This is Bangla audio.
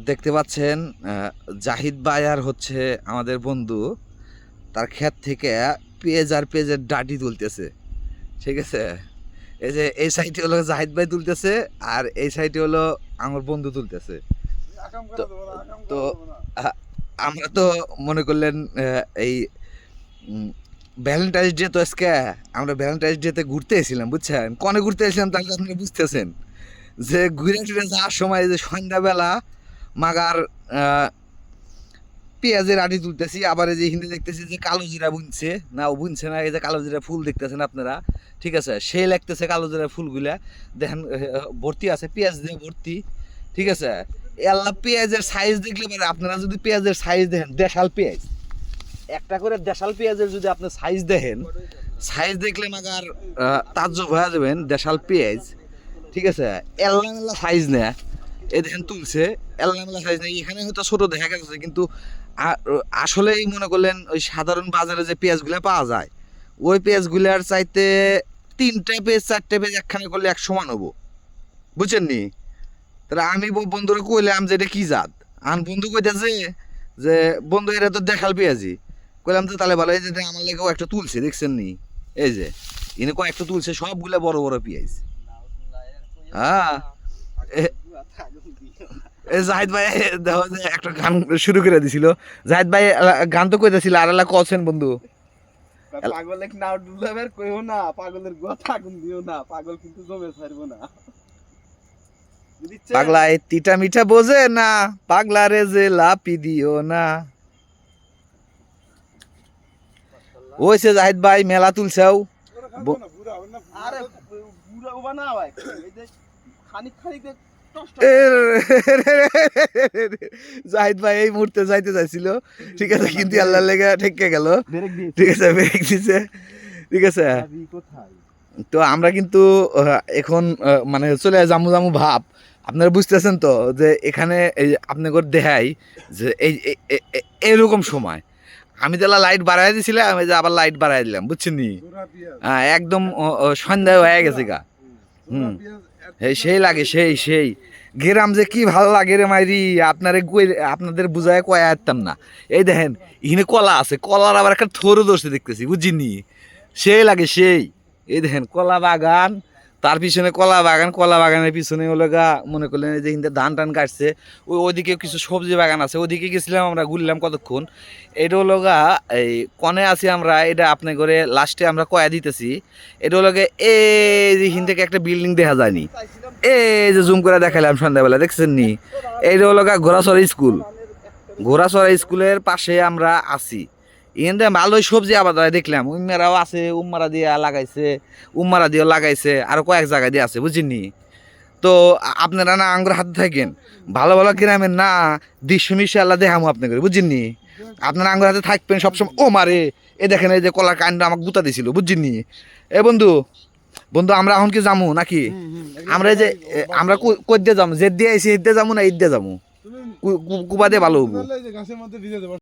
দেখতে পাচ্ছেন জাহিদ ভাই আর হচ্ছে আমাদের বন্ধু তার ক্ষেত থেকে পেঁয়াজ আর পেঁয়াজের ডাঁটি তুলতেছে। ঠিক আছে, এই যে এই সাইডে হলো জাহিদ ভাই তুলতেছে আর এই সাইডে হলো আমার বন্ধু তুলতেছে। তো তো আমরা তো মনে করলেন এই ভ্যালেন্টাইন্স ডে তো আজকে আমরা ভ্যালেন্টাইন্স ডেতে ঘুরতে এসেছিলাম, বুঝছেন? কনে ঘুরতে এসেছিলাম তাহলে আপনি বুঝতেছেন যে ঘুরে টুরে যাওয়ার সময় যে সন্ধ্যাবেলা মাগার পেঁয়াজের আটি তুলতেছি, আবার এই যে হিন্দে দেখতেছি যে কালো জিরা বুনছে না, ও বুনছে না, এই যে কালো জিরা ফুল দেখতেছেন আপনারা, ঠিক আছে? সেই লাগতেছে কালো জিরা ফুলগুলা, দেখেন ভর্তি আছে পেঁয়াজ দিয়ে ভর্তি, ঠিক আছে? আল্লাহ পেঁয়াজের সাইজ দেখলে পারে, আপনারা যদি পেঁয়াজের সাইজ দেখেন, দেশাল পেঁয়াজ একটা করে দেশাল পেঁয়াজের যদি আপনি সাইজ দেখেন, সাইজ দেখলে মাগার তাজ্জব হয়ে যাবেন। দেশাল পেঁয়াজ, ঠিক আছে? এল্লা সাইজ না, এই দেখেন তুলছে এল্লা সাইজ নেই, এখানে হয়তো ছোট দেখা গেছে, কিন্তু আসলেই মনে করলেন ওই সাধারণ বাজারে যে পেঁয়াজগুলো পাওয়া যায় ওই পেঁয়াজগুলার চাইতে 3টে পেঁয়াজ 4টে পেঁয়াজ একখানে করলে এক সমান হবো, বুঝছেন নি? তাহলে আমি বন্ধুরা কইলাম যে এটা কি জাত, আন বন্ধু কইতেছে যে বন্ধু এটা তো দেখাল পেঁয়াজি। কইলাম তো তাহলে ভালো, এই যে আমার লেগেও একটা তুলছে, দেখছেন নি? এই যে ইনি কয়েকটা তুলছে, সবগুলা বড় বড় পেঁয়াজ। হ্যাঁ, জাহিদ ভাই দেখো যে একটা গান শুরু করে দিছিল। জাহিদ ভাই গান তো কইতেছিল আর এলা কছেন বন্ধু, পাগলের নাও ডুলাবের কইও না, পাগলের কথা আগুন দিও না, পাগল কিন্তু জমে ছাড়বো না। পাগলা এই তিটা মিঠা বোঝে না, পাগলা রে যে লাপি দিও না। ওইছে জাহিদ ভাই মেলা তুলছাও। আরে বুড়া উবা না ভাই, এই যে খানিক খানিক জাহিদ ভাই এই মুহূর্তে যাইতে চাইছিল, ঠিক আছে, কিন্তু আল্লাহ লেগে ঠেকে গেল, ঠিক আছে, ব্রেক দিছে, ঠিক আছে। তো আমরা কিন্তু এখন মানে চলে জামু জামু ভাব, আপনারা বুঝতেছেন তো যে এখানে এই আপনাকে দেখাই যে এই এরকম সময় আমি তাহলে লাইট বাড়াই দিছিলাম, আমি যে আবার লাইট বাড়াই দিলাম, বুঝছেন নি? হ্যাঁ, একদম সন্ধ্যা হয়ে গেছে গা। সেই লাগে, সেই গ্রাম যে কি ভালো লাগে রে মাইরি, আপনাদের বুঝায় কয়া আসতাম না। এই দেখেন এখানে কলা আছে, কলার আবার একটা থরও ধরছে দেখতেছি, বুঝিনি? সেই লাগে সেই। এই দেখেন কলা বাগান, তার পিছনে কলা বাগান, কলা বাগানের পিছনে হলো গা মনে করলেন যে হিন্দে ধান টান কাটছে, ওইদিকে কিছু সবজি বাগান আছে, ওইদিকে গেছিলাম আমরা, ঘুরলাম কতক্ষণ। এটা হলো গা এই কনে আছি আমরা, এটা আপনি করে লাস্টে আমরা কয়া দিতেছি। এটা হলো গা এই যে হিন থেকে একটা বিল্ডিং দেখা যায়নি, এই যে জুম করে দেখালাম সন্ধ্যাবেলা, দেখছেন নি? এইটা হলো গা ঘোড়াছড়া স্কুল, ঘোড়াছড়া স্কুলের পাশে আমরা আছি। এখানে ভালোই সবজি আবাদ হয় দেখলাম, উম্মারাও আছে, উম্মারা দিয়ে লাগাইছে, উম্মারা দিয়েও লাগাইছে, আরো কয়েক জায়গায় দিয়ে আছে, বুঝিনি? তো আপনারা না আঙ্গুর হাতে থাকেন, ভালো ভালো গ্রামের না দৃশ্য মিশে আল্লাহ দেখামো আপনাকে, বুঝিনি? আপনারা আঙ্গুর হাতে থাকবেন সবসময়। ও মারে, এ দেখেন এই যে কলার কাণ্ড আমাকে গুতা দিছিল, বুঝিনি? এ বন্ধু বন্ধু আমরা এখন কি যামু নাকি? আমরা যে আমরা কই দিয়ে যাবো, জেদ দিয়ে আইসি, ঈদ দিয়ে যাবো না ঈদ দিয়ে যাবো, কুবা দিয়ে ভালো হবো।